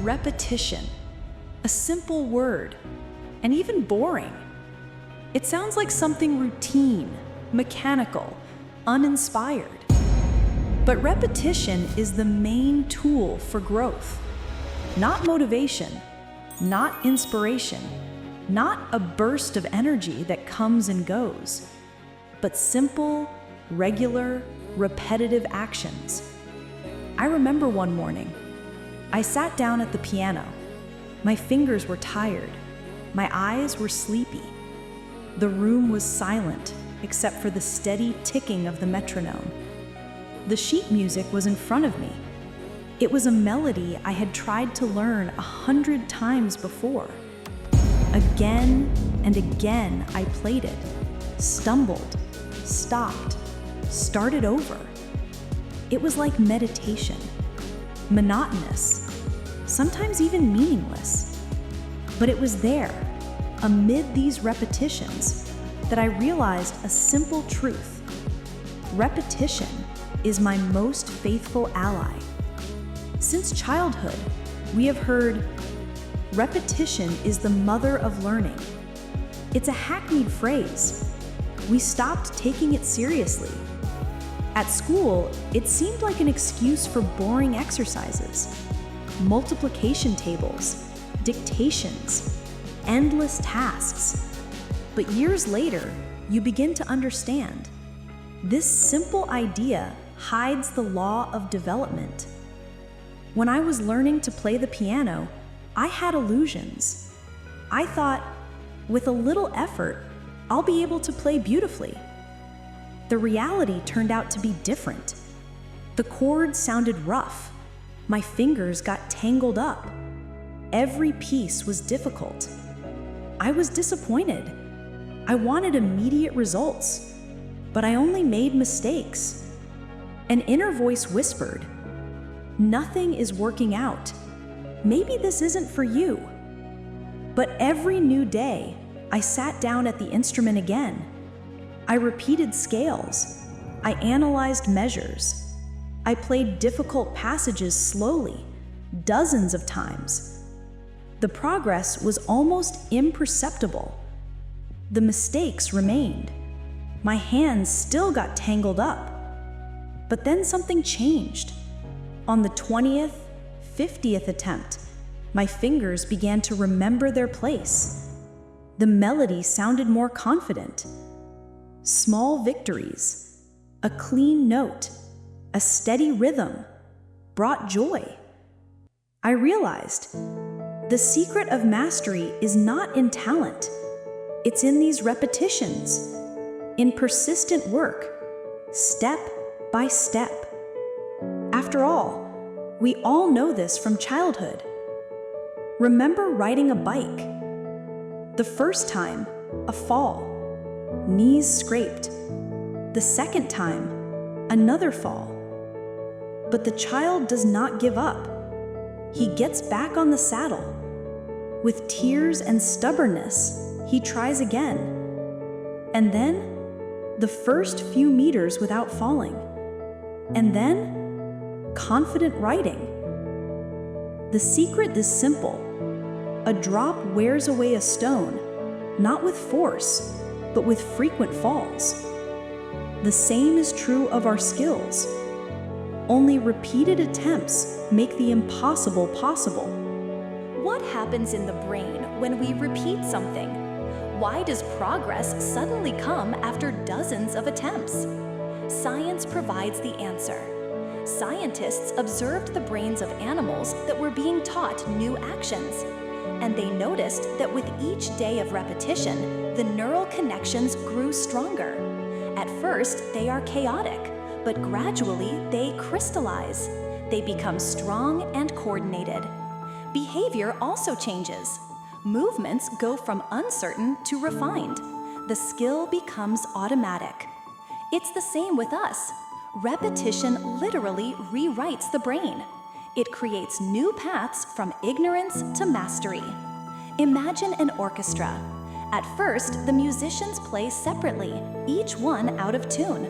repetition, a simple word, and even boring. It sounds like something routine, mechanical, uninspired. But repetition is the main tool for growth. Not motivation, not inspiration, not a burst of energy that comes and goes, but simple, regular, repetitive actions. I remember one morning, I sat down at the piano. My fingers were tired. My eyes were sleepy. The room was silent, except for the steady ticking of the metronome. The sheet music was in front of me. It was a melody I had tried to learn 100 times before. Again and again I played it, stumbled, stopped, started over. It was like meditation, monotonous, sometimes even meaningless. But it was there, amid these repetitions, that I realized a simple truth. Repetition is my most faithful ally. Since childhood, we have heard, repetition is the mother of learning. It's a hackneyed phrase. We stopped taking it seriously. At school, it seemed like an excuse for boring exercises. Multiplication tables, dictations, endless tasks. But years later, you begin to understand. This simple idea hides the law of development. When I was learning to play the piano, I had illusions. I thought, with a little effort, I'll be able to play beautifully. The reality turned out to be different. The chords sounded rough. My fingers got tangled up. Every piece was difficult. I was disappointed. I wanted immediate results, but I only made mistakes. An inner voice whispered, "Nothing is working out. Maybe this isn't for you." But every new day, I sat down at the instrument again. I repeated scales. I analyzed measures. I played difficult passages slowly, dozens of times. The progress was almost imperceptible. The mistakes remained. My hands still got tangled up. But then something changed. On the 20th, 50th attempt, my fingers began to remember their place. The melody sounded more confident. Small victories, a clean note, a steady rhythm, brought joy. I realized the secret of mastery is not in talent. It's in these repetitions, in persistent work, step by step. After all, we all know this from childhood. Remember riding a bike. The first time, a fall, knees scraped. The second time, another fall. But the child does not give up. He gets back on the saddle. With tears and stubbornness, he tries again. And then, the first few meters without falling. And then, confident riding. The secret is simple. A drop wears away a stone, not with force, but with frequent falls. The same is true of our skills. Only repeated attempts make the impossible possible. What happens in the brain when we repeat something? Why does progress suddenly come after dozens of attempts? Science provides the answer. Scientists observed the brains of animals that were being taught new actions, and they noticed that with each day of repetition, the neural connections grew stronger. At first, they are chaotic, but gradually they crystallize. They become strong and coordinated. Behavior also changes. Movements go from uncertain to refined. The skill becomes automatic. It's the same with us. Repetition literally rewrites the brain. It creates new paths from ignorance to mastery. Imagine an orchestra. At first, the musicians play separately, each one out of tune.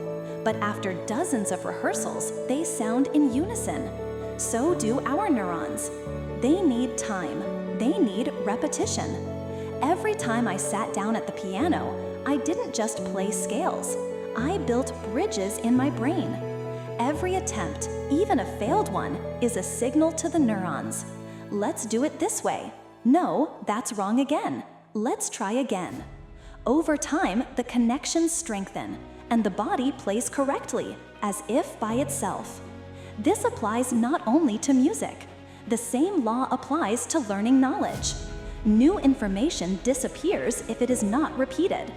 But after dozens of rehearsals, they sound in unison. So do our neurons. They need time. They need repetition. Every time I sat down at the piano, I didn't just play scales. I built bridges in my brain. Every attempt, even a failed one, is a signal to the neurons. Let's do it this way. No, that's wrong again. Let's try again. Over time, the connections strengthen, and the body plays correctly, as if by itself. This applies not only to music. The same law applies to learning knowledge. New information disappears if it is not repeated.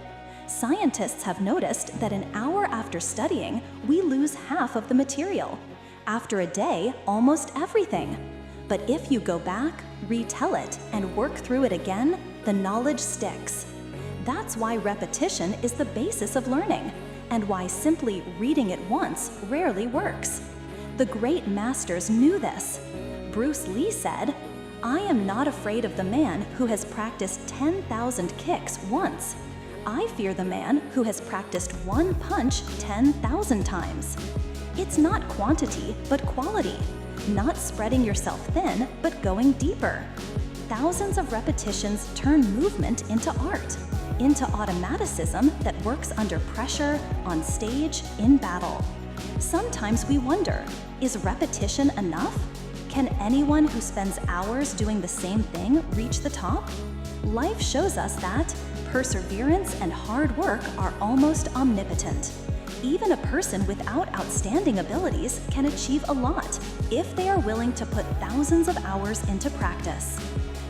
Scientists have noticed that an hour after studying, we lose half of the material. After a day, almost everything. But if you go back, retell it, and work through it again, the knowledge sticks. That's why repetition is the basis of learning, and why simply reading it once rarely works. The great masters knew this. Bruce Lee said, "I am not afraid of the man who has practiced 10,000 kicks once. I fear the man who has practiced one punch 10,000 times." It's not quantity, but quality. Not spreading yourself thin, but going deeper. Thousands of repetitions turn movement into art, into automaticism that works under pressure, on stage, in battle. Sometimes we wonder, is repetition enough? Can anyone who spends hours doing the same thing reach the top? Life shows us that perseverance and hard work are almost omnipotent. Even a person without outstanding abilities can achieve a lot if they are willing to put thousands of hours into practice.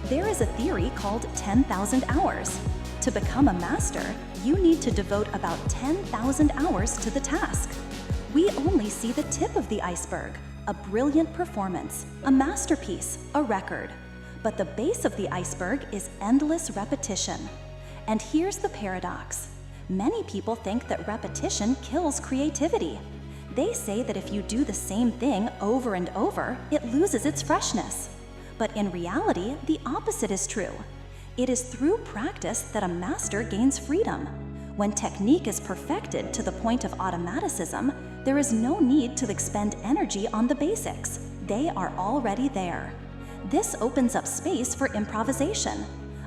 There is a theory called 10,000 hours. To become a master, you need to devote about 10,000 hours to the task. We only see the tip of the iceberg, a brilliant performance, a masterpiece, a record. But the base of the iceberg is endless repetition. And here's the paradox. Many people think that repetition kills creativity. They say that if you do the same thing over and over, it loses its freshness. But in reality, the opposite is true. It is through practice that a master gains freedom. When technique is perfected to the point of automaticism, there is no need to expend energy on the basics. They are already there. This opens up space for improvisation.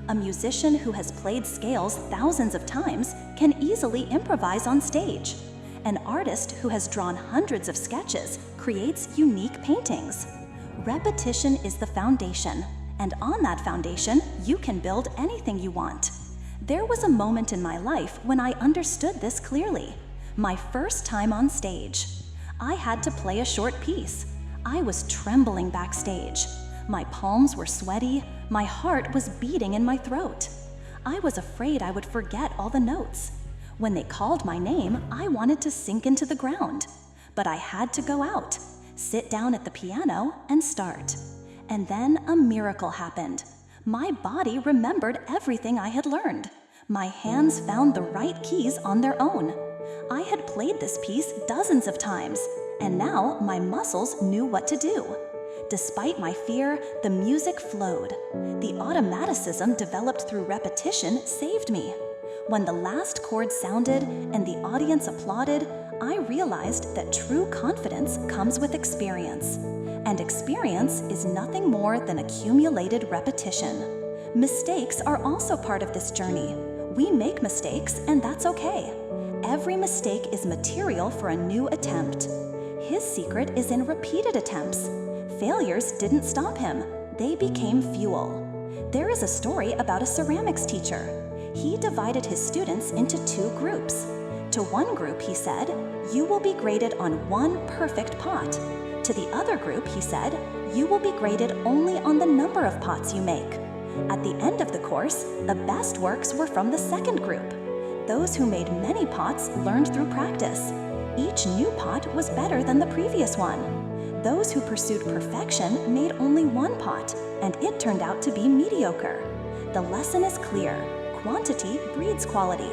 A musician who has played scales thousands of times can easily improvise on stage. An artist who has drawn hundreds of sketches creates unique paintings. Repetition is the foundation, and on that foundation, you can build anything you want. There was a moment in my life when I understood this clearly. My first time on stage. I had to play a short piece. I was trembling backstage. My palms were sweaty. My heart was beating in my throat. I was afraid I would forget all the notes. When they called my name, I wanted to sink into the ground. But I had to go out, sit down at the piano, and start. And then a miracle happened. My body remembered everything I had learned. My hands found the right keys on their own. I had played this piece dozens of times, and now my muscles knew what to do. Despite my fear, the music flowed. The automaticism developed through repetition saved me. When the last chord sounded and the audience applauded, I realized that true confidence comes with experience. And experience is nothing more than accumulated repetition. Mistakes are also part of this journey. We make mistakes, and that's okay. Every mistake is material for a new attempt. His secret is in repeated attempts. Failures didn't stop him. They became fuel. There is a story about a ceramics teacher. He divided his students into two groups. To one group, he said, "You will be graded on one perfect pot." To the other group, he said, "You will be graded only on the number of pots you make." At the end of the course, the best works were from the second group. Those who made many pots learned through practice. Each new pot was better than the previous one. Those who pursued perfection made only one pot, and it turned out to be mediocre. The lesson is clear. Quantity breeds quality.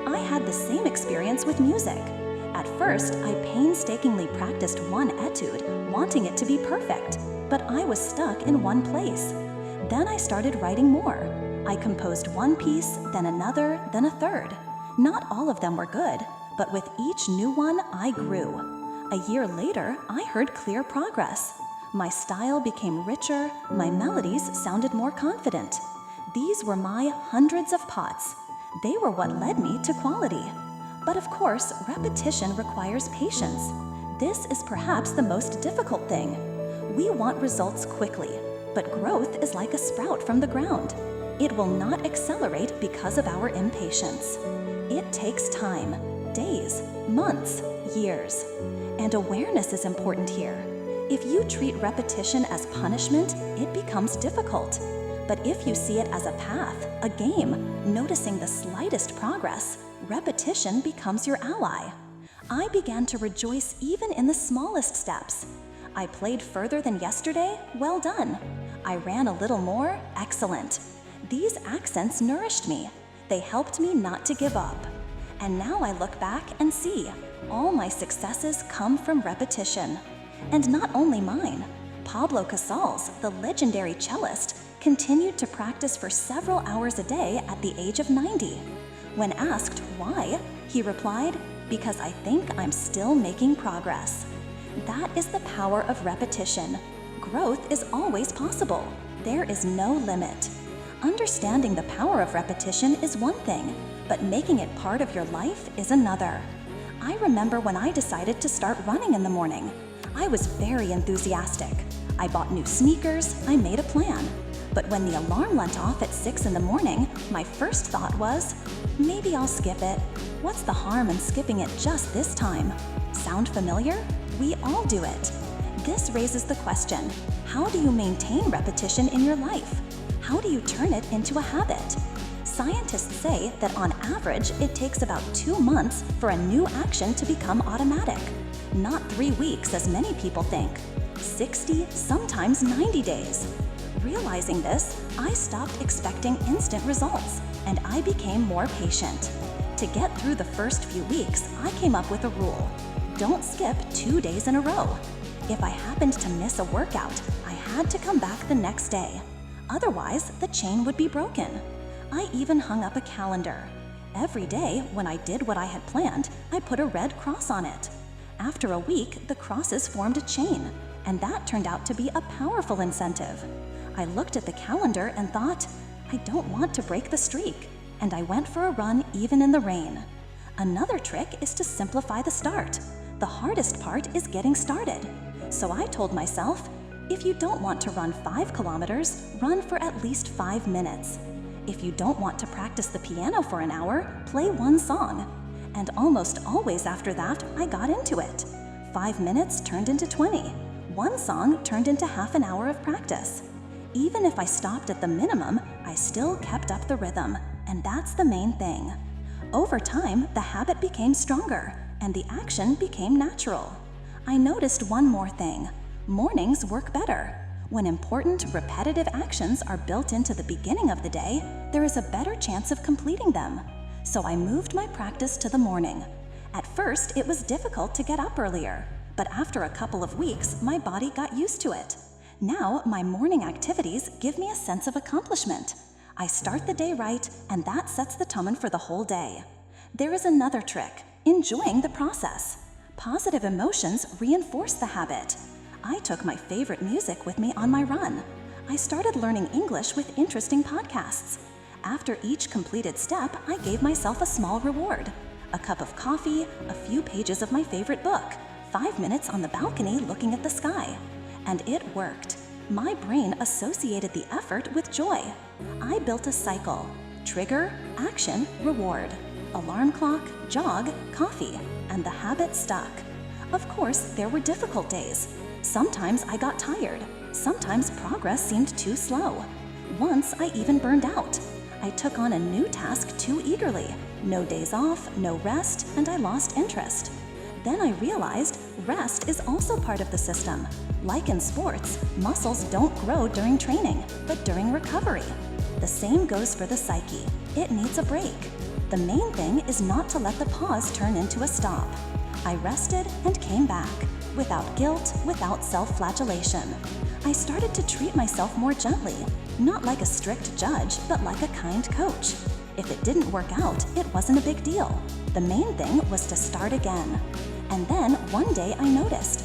I had the same experience with music. At first, I painstakingly practiced one etude, wanting it to be perfect, but I was stuck in one place. Then I started writing more. I composed one piece, then another, then a third. Not all of them were good, but with each new one, I grew. A year later, I heard clear progress. My style became richer, my melodies sounded more confident. These were my hundreds of pots. They were what led me to quality. But of course, repetition requires patience. This is perhaps the most difficult thing. We want results quickly, but growth is like a sprout from the ground. It will not accelerate because of our impatience. It takes time, days, months, years. And awareness is important here. If you treat repetition as punishment, it becomes difficult. But if you see it as a path, a game, noticing the slightest progress, repetition becomes your ally. I began to rejoice even in the smallest steps. I played further than yesterday? Well done. I ran a little more? Excellent. These accents nourished me. They helped me not to give up. And now I look back and see, all my successes come from repetition. And not only mine. Pablo Casals, the legendary cellist, continued to practice for several hours a day at the age of 90. When asked why, he replied, "Because I think I'm still making progress." That is the power of repetition. Growth is always possible. There is no limit. Understanding the power of repetition is one thing, but making it part of your life is another. I remember when I decided to start running in the morning. I was very enthusiastic. I bought new sneakers, I made a plan. But when the alarm went off at 6 in the morning, my first thought was, maybe I'll skip it. What's the harm in skipping it just this time? Sound familiar? We all do it. This raises the question, how do you maintain repetition in your life? How do you turn it into a habit? Scientists say that on average, it takes about 2 months for a new action to become automatic. Not 3 weeks as many people think. 60, sometimes 90 days. Realizing this, I stopped expecting instant results, and I became more patient. To get through the first few weeks, I came up with a rule. Don't skip 2 days in a row. If I happened to miss a workout, I had to come back the next day. Otherwise, the chain would be broken. I even hung up a calendar. Every day, when I did what I had planned, I put a red cross on it. After a week, the crosses formed a chain, and that turned out to be a powerful incentive. I looked at the calendar and thought, I don't want to break the streak, and I went for a run even in the rain. Another trick is to simplify the start. The hardest part is getting started. So I told myself, if you don't want to run 5 kilometers, run for at least 5 minutes. If you don't want to practice the piano for an hour, play 1 song. And almost always after that, I got into it. 5 minutes turned into 20. 1 song turned into half an hour of practice. Even if I stopped at the minimum, I still kept up the rhythm, and that's the main thing. Over time, the habit became stronger, and the action became natural. I noticed one more thing. Mornings work better. When important, repetitive actions are built into the beginning of the day, there is a better chance of completing them. So I moved my practice to the morning. At first, it was difficult to get up earlier, but after a couple of weeks, my body got used to it. Now, my morning activities give me a sense of accomplishment. I start the day right, and that sets the tone for the whole day. There is another trick, enjoying the process. Positive emotions reinforce the habit. I took my favorite music with me on my run. I started learning English with interesting podcasts. After each completed step, I gave myself a small reward. A cup of coffee, a few pages of my favorite book, 5 minutes on the balcony looking at the sky. And it worked. My brain associated the effort with joy. I built a cycle. Trigger, action, reward. Alarm clock, jog, coffee, and the habit stuck. Of course, there were difficult days. Sometimes I got tired. Sometimes progress seemed too slow. Once I even burned out. I took on a new task too eagerly. No days off, no rest, and I lost interest. Then I realized rest is also part of the system. Like in sports, muscles don't grow during training, but during recovery. The same goes for the psyche. It needs a break. The main thing is not to let the pause turn into a stop. I rested and came back, without guilt, without self-flagellation. I started to treat myself more gently, not like a strict judge, but like a kind coach. If it didn't work out, it wasn't a big deal. The main thing was to start again. And then one day I noticed,